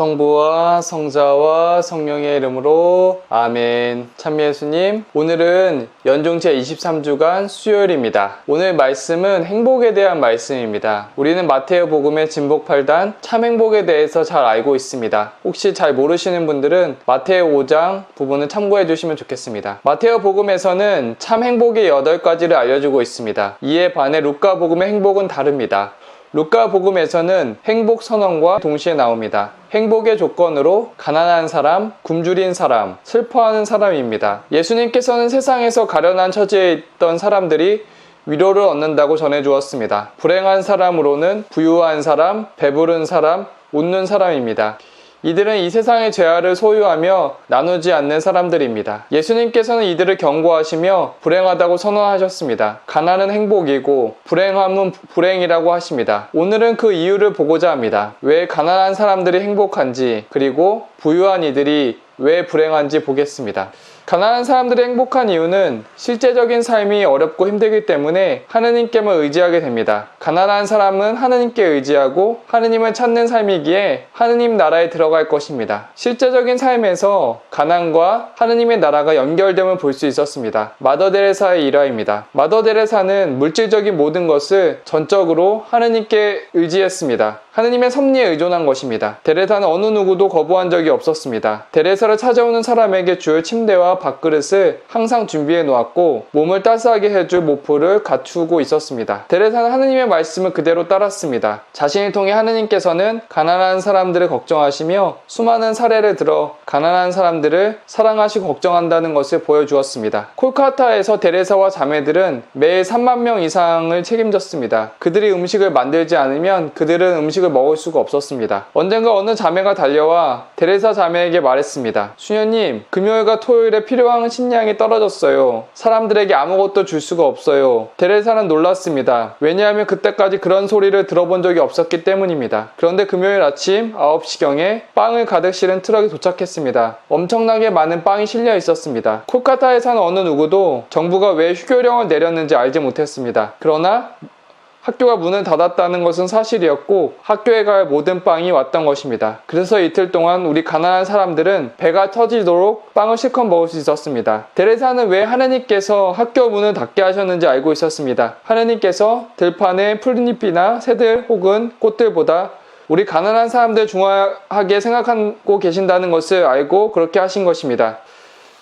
성부와 성자와 성령의 이름으로 아멘. 참미 예수님, 오늘은 연중 제23주간 수요일입니다. 오늘 말씀은 행복에 대한 말씀입니다. 우리는 마테오 복음의 진복 8단 참 행복에 대해서 잘 알고 있습니다. 혹시 잘 모르시는 분들은 마테오 5장 부분을 참고해 주시면 좋겠습니다. 마테오 복음에서는 참 행복의 8가지를 알려주고 있습니다. 이에 반해 루카 복음의 행복은 다릅니다. 루카 복음에서는 행복 선언과 동시에 나옵니다. 행복의 조건으로 가난한 사람, 굶주린 사람, 슬퍼하는 사람입니다. 예수님께서는 세상에서 가련한 처지에 있던 사람들이 위로를 얻는다고 전해주었습니다. 불행한 사람으로는 부유한 사람, 배부른 사람, 웃는 사람입니다. 이들은 이 세상의 재화를 소유하며 나누지 않는 사람들입니다. 예수님께서는 이들을 경고하시며 불행하다고 선언하셨습니다. 가난은 행복이고 불행함은 불행이라고 하십니다. 오늘은 그 이유를 보고자 합니다. 왜 가난한 사람들이 행복한지, 그리고 부유한 이들이 왜 불행한지 보겠습니다. 가난한 사람들이 행복한 이유는 실제적인 삶이 어렵고 힘들기 때문에 하느님께만 의지하게 됩니다. 가난한 사람은 하느님께 의지하고 하느님을 찾는 삶이기에 하느님 나라에 들어갈 것입니다. 실제적인 삶에서 가난과 하느님의 나라가 연결됨을 볼 수 있었습니다. 마더 데레사의 일화입니다. 마더 데레사는 물질적인 모든 것을 전적으로 하느님께 의지했습니다. 하느님의 섭리에 의존한 것입니다. 데레사는 어느 누구도 거부한 적이 없었습니다. 데레사를 찾아오는 사람에게 줄 침대와 밥그릇을 항상 준비해 놓았고 몸을 따스하게 해줄 모포를 갖추고 있었습니다. 데레사는 하느님의 말씀을 그대로 따랐습니다. 자신을 통해 하느님께서는 가난한 사람들을 걱정하시며 수많은 사례를 들어 가난한 사람들을 사랑하시고 걱정한다는 것을 보여주었습니다. 콜카타에서 데레사와 자매들은 매일 3만 명 이상을 책임졌습니다. 그들이 음식을 만들지 않으면 그들은 음식을 먹을 수가 없었습니다. 언젠가 어느 자매가 달려와 데레사 자매에게 말했습니다. 수녀님, 금요일과 토요일에 필요한 식량이 떨어졌어요. 사람들에게 아무것도 줄 수가 없어요. 데레사는 놀랐습니다. 왜냐하면 그때까지 그런 소리를 들어본 적이 없었기 때문입니다. 그런데 금요일 아침 9시경에 빵을 가득 실은 트럭이 도착했습니다. 엄청나게 많은 빵이 실려 있었습니다. 콜카타에 사는 어느 누구도 정부가 왜 휴교령을 내렸는지 알지 못했습니다. 그러나 학교가 문을 닫았다는 것은 사실이었고 학교에 갈 모든 빵이 왔던 것입니다. 그래서 이틀 동안 우리 가난한 사람들은 배가 터지도록 빵을 실컷 먹을 수 있었습니다. 데레사는 왜 하느님께서 학교 문을 닫게 하셨는지 알고 있었습니다. 하느님께서 들판의 풀잎이나 새들 혹은 꽃들보다 우리 가난한 사람들 중요하게 생각하고 계신다는 것을 알고 그렇게 하신 것입니다.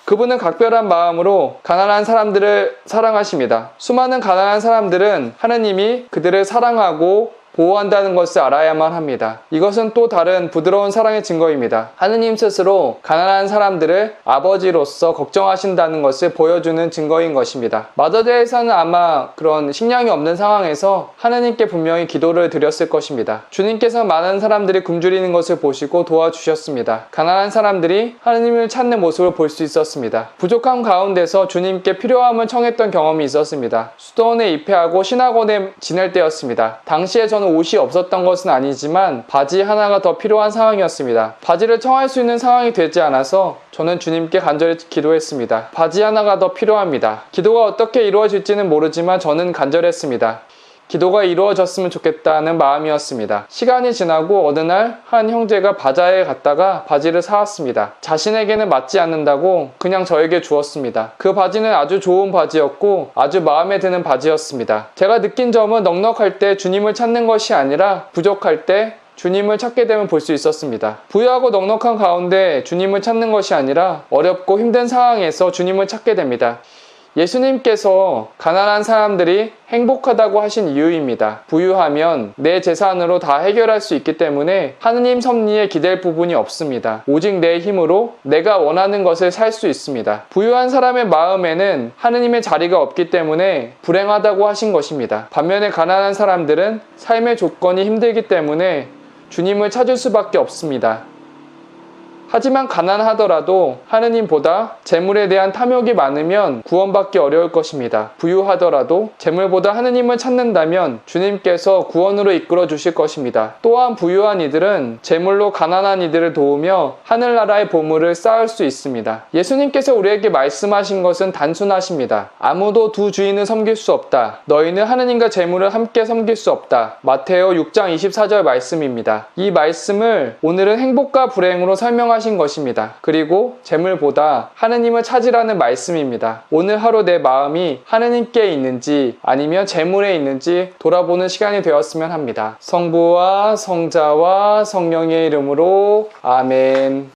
그분은 각별한 마음으로 가난한 사람들을 사랑하십니다. 수많은 가난한 사람들은 하느님이 그들을 사랑하고 보호한다는 것을 알아야만 합니다. 이것은 또 다른 부드러운 사랑의 증거입니다. 하느님 스스로 가난한 사람들을 아버지로서 걱정하신다는 것을 보여주는 증거인 것입니다. 마더데에서는 아마 그런 식량이 없는 상황에서 하느님께 분명히 기도를 드렸을 것입니다. 주님께서 많은 사람들이 굶주리는 것을 보시고 도와주셨습니다. 가난한 사람들이 하느님을 찾는 모습을 볼 수 있었습니다. 부족함 가운데서 주님께 필요함을 청했던 경험이 있었습니다. 수도원에 입회하고 신학원에 지낼 때였습니다. 당시에 저는 옷이 없었던 것은 아니지만 바지 하나가 더 필요한 상황이었습니다. 바지를 청할 수 있는 상황이 되지 않아서 저는 주님께 간절히 기도했습니다. 바지 하나가 더 필요합니다. 기도가 어떻게 이루어질지는 모르지만 저는 간절했습니다. 기도가 이루어졌으면 좋겠다는 마음이었습니다. 시간이 지나고 어느 날 한 형제가 바자회에 갔다가 바지를 사왔습니다. 자신에게는 맞지 않는다고 그냥 저에게 주었습니다. 그 바지는 아주 좋은 바지였고 아주 마음에 드는 바지였습니다. 제가 느낀 점은 넉넉할 때 주님을 찾는 것이 아니라 부족할 때 주님을 찾게 되면 볼 수 있었습니다. 부유하고 넉넉한 가운데 주님을 찾는 것이 아니라 어렵고 힘든 상황에서 주님을 찾게 됩니다. 예수님께서 가난한 사람들이 행복하다고 하신 이유입니다. 부유하면 내 재산으로 다 해결할 수 있기 때문에 하느님 섭리에 기댈 부분이 없습니다. 오직 내 힘으로 내가 원하는 것을 살 수 있습니다. 부유한 사람의 마음에는 하느님의 자리가 없기 때문에 불행하다고 하신 것입니다. 반면에 가난한 사람들은 삶의 조건이 힘들기 때문에 주님을 찾을 수밖에 없습니다. 하지만 가난하더라도 하느님보다 재물에 대한 탐욕이 많으면 구원받기 어려울 것입니다. 부유하더라도 재물보다 하느님을 찾는다면 주님께서 구원으로 이끌어 주실 것입니다. 또한 부유한 이들은 재물로 가난한 이들을 도우며 하늘나라의 보물을 쌓을 수 있습니다. 예수님께서 우리에게 말씀하신 것은 단순하십니다. 아무도 두 주인을 섬길 수 없다. 너희는 하느님과 재물을 함께 섬길 수 없다. 마테오 6장 24절 말씀입니다. 이 말씀을 오늘은 행복과 불행으로 설명하신 것입니다. 그리고 재물보다 하느님을 찾으라는 말씀입니다. 오늘 하루 내 마음이 하느님께 있는지 아니면 재물에 있는지 돌아보는 시간이 되었으면 합니다. 성부와 성자와 성령의 이름으로 아멘.